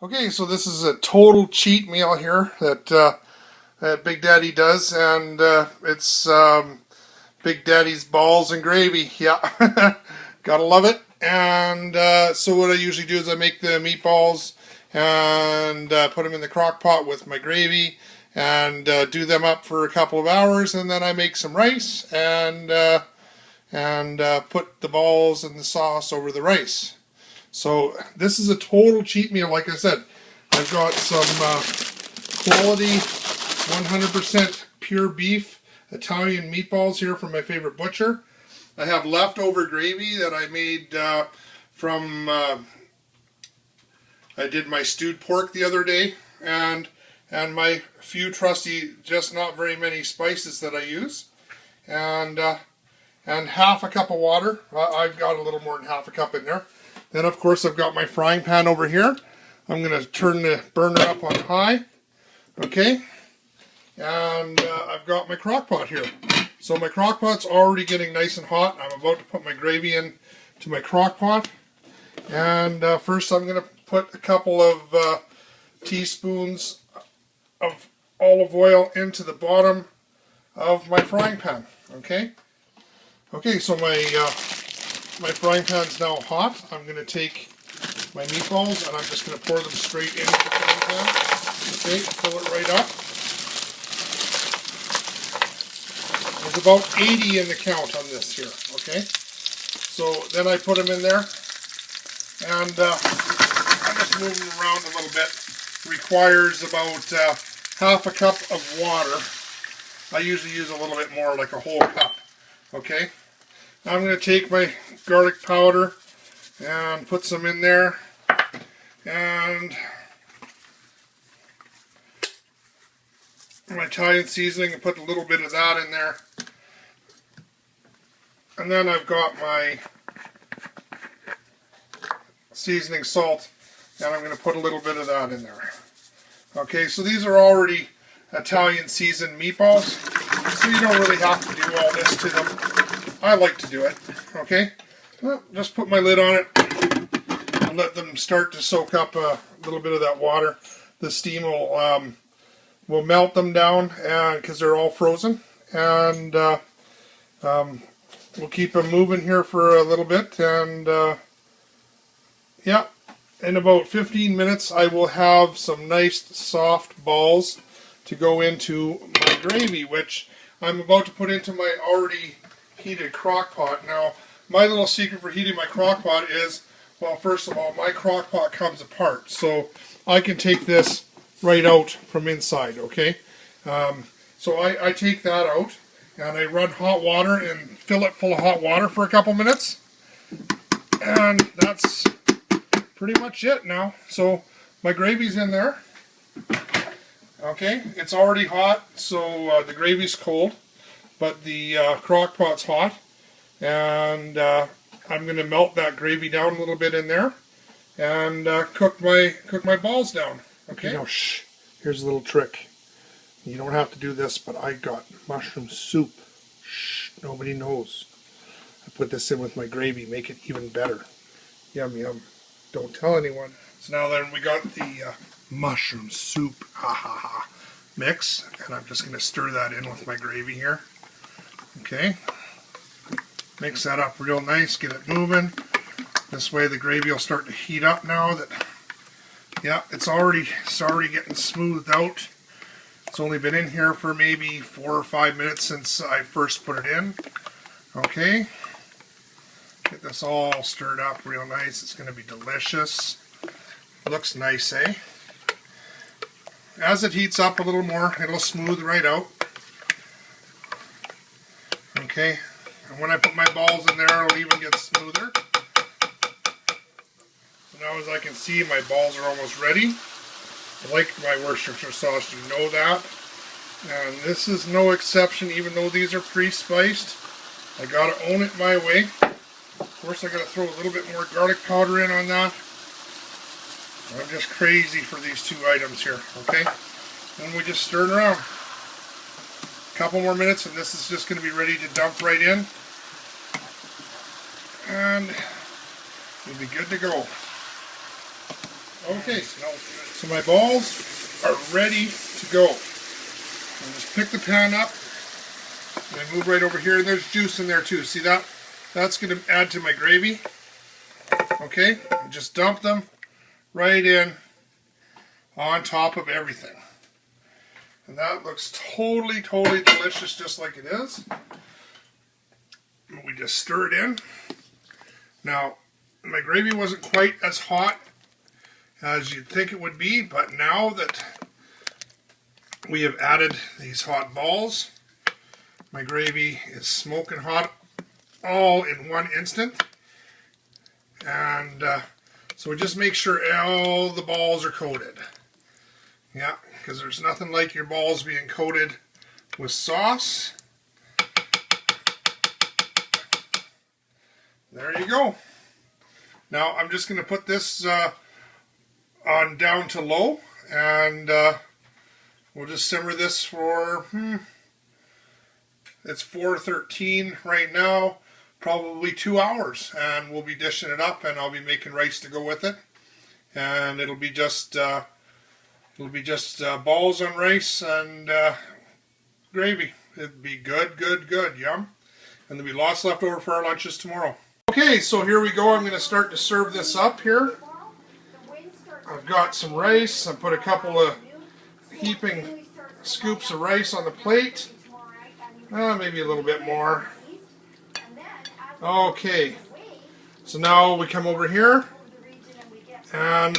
Okay, so this is a total cheat meal here that Big Daddy does, and it's Big Daddy's balls and gravy. Yeah, gotta love it. And so what I usually do is I make the meatballs and put them in the crock pot with my gravy and do them up for a couple of hours, and then I make some rice and put the balls and the sauce over the rice. So this is a total cheat meal. Like I said, I've got some quality 100% pure beef Italian meatballs here from my favorite butcher. I have leftover gravy that I made from I did my stewed pork the other day, and my few trusty, just not very many spices that I use, and half a cup of water. I've got a little more than half a cup in there. Then, of course, I've got my frying pan over here. I'm going to turn the burner up on high. Okay. And I've got my crock pot here. So my crock pot's already getting nice and hot. I'm about to put my gravy in to my crock pot. And first I'm going to put a couple of teaspoons of olive oil into the bottom of my frying pan. Okay. Okay, so my frying pan's now hot. I'm going to take my meatballs and I'm just going to pour them straight into the frying pan. Okay, fill it right up. There's about 80 in the count on this here. Okay, so then I put them in there and I just move them around a little bit. Requires about half a cup of water. I usually use a little bit more, like a whole cup. Okay. I'm going to take my garlic powder and put some in there, and my Italian seasoning, and put a little bit of that in there. And then I've got my seasoning salt, and I'm going to put a little bit of that in there. Okay, so these are already Italian seasoned meatballs, so you don't really have to do all this to them. I like to do it. Okay, well, just put my lid on it and let them start to soak up a little bit of that water. The steam will melt them down, and because they're all frozen, and we'll keep them moving here for a little bit, and yeah, in about 15 minutes I will have some nice soft balls to go into my gravy, which I'm about to put into my already heated crock pot. Now, my little secret for heating my crock pot is, well, first of all, my crock pot comes apart, so I can take this right out from inside. Okay, so I take that out and I run hot water and fill it full of hot water for a couple minutes, and that's pretty much it now. So my gravy's in there. Okay, it's already hot, so the gravy's cold, but the crock pot's hot, and I'm going to melt that gravy down a little bit in there, and cook my balls down. Okay. Now, shh. Here's a little trick. You don't have to do this, but I got mushroom soup. Shh. Nobody knows. I put this in with my gravy, make it even better. Yum yum. Don't tell anyone. So now then we got the mushroom soup mix, and I'm just going to stir that in with my gravy here. Okay, mix that up real nice, get it moving. This way the gravy will start to heat up now. Yeah, it's already getting smoothed out. It's only been in here for maybe 4 or 5 minutes since I first put it in. Okay, get this all stirred up real nice. It's going to be delicious. Looks nice, eh? As it heats up a little more, it'll smooth right out. Okay, and when I put my balls in there, it'll even get smoother. So now, as I can see, my balls are almost ready. I like my Worcestershire sauce, you know that. And this is no exception, even though these are pre-spiced. I gotta own it my way. Of course, I gotta throw a little bit more garlic powder in on that. I'm just crazy for these two items here, okay? Then we just stir it around. A couple more minutes and this is just going to be ready to dump right in. And we'll be good to go. Okay, so my balls are ready to go. I'll just pick the pan up and I move right over here, and there's juice in there too. See that? That's going to add to my gravy. Okay, just dump them right in on top of everything. And that looks totally, totally delicious just like it is. We just stir it in. Now, my gravy wasn't quite as hot as you'd think it would be, but now that we have added these hot balls, my gravy is smoking hot all in one instant. And so we just make sure all the balls are coated. Yeah, because there's nothing like your balls being coated with sauce. There you go. Now I'm just going to put this on down to low, and we'll just simmer this for, it's 4:13 right now, probably 2 hours, and we'll be dishing it up, and I'll be making rice to go with it, and it'll be just balls on rice and gravy. It'll be good, good, good, yum, and there'll be lots left over for our lunches tomorrow. Okay, so here we go. I'm going to start to serve this up here. I've got some rice. I put a couple of heaping scoops of rice on the plate. Maybe a little bit more. Okay, so now we come over here and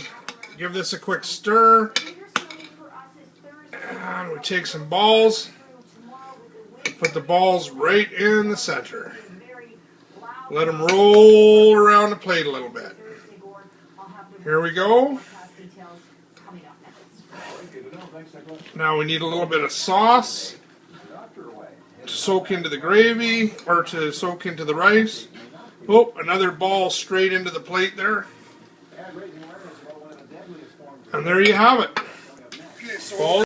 give this a quick stir. And we take some balls, put the balls right in the center. Let them roll around the plate a little bit. Here we go. Now we need a little bit of sauce to soak into the gravy, or to soak into the rice. Oh, another ball straight into the plate there. And there you have it. Balls